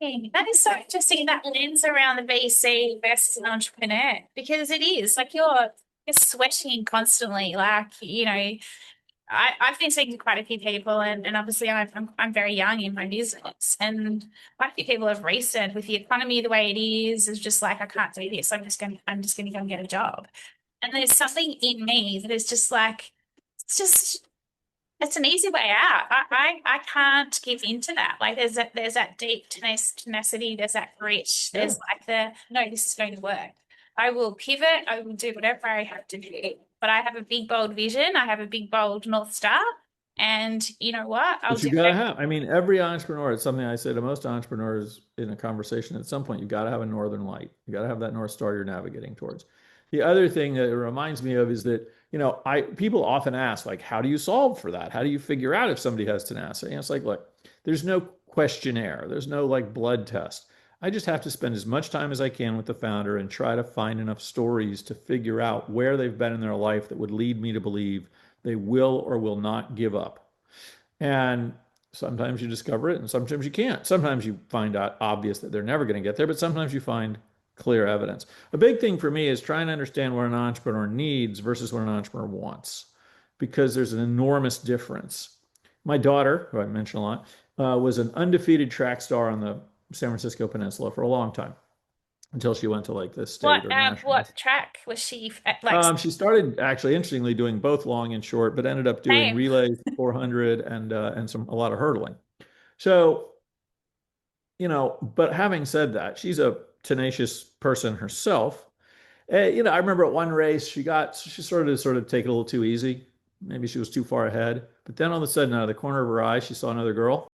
That is so interesting, that lens around the VC versus an entrepreneur, because it is like you're sweating constantly. Like, I've been speaking to quite a few people, and obviously I'm very young in my business, and quite a few people have recent with the economy the way it is just like I can't do this. I'm just going to go and get a job. And there's something in me that is just like it's just it's an easy way out. I can't give into that. Like there's that deep tenacity, there's that grit, Yeah. there's like the no, this is going to work. I will pivot, I will do whatever I have to do. But I have a big bold vision, I have a big bold North Star. And you know what? I'll But do you got to whatever. have, I mean, every entrepreneur, it's something I say to most entrepreneurs in a conversation at some point, you got to have a northern light. You got to have that North Star you're navigating towards. The other thing that it reminds me of is that, people often ask, like, how do you solve for that? How do you figure out if somebody has tenacity? And it's like, look, there's no questionnaire, there's no like blood test. I just have to spend as much time as I can with the founder and try to find enough stories to figure out where they've been in their life that would lead me to believe they will or will not give up. And sometimes you discover it and sometimes you can't. Sometimes you find out obvious that they're never going to get there, but sometimes you find clear evidence. A big thing for me is trying to understand what an entrepreneur needs versus what an entrepreneur wants, because there's an enormous difference. My daughter, who I mention a lot, was an undefeated track star on the San Francisco Peninsula for a long time until she went to like the state What or what nationals. track was she like She started actually interestingly doing both long and short, but ended up doing same? relays, 400, and a lot of hurdling. So, but having said that, she's a tenacious person herself. I remember at one race she sort of take it a little too easy. Maybe she was too far ahead. But then all of a sudden, out of the corner of her eye, she saw another girl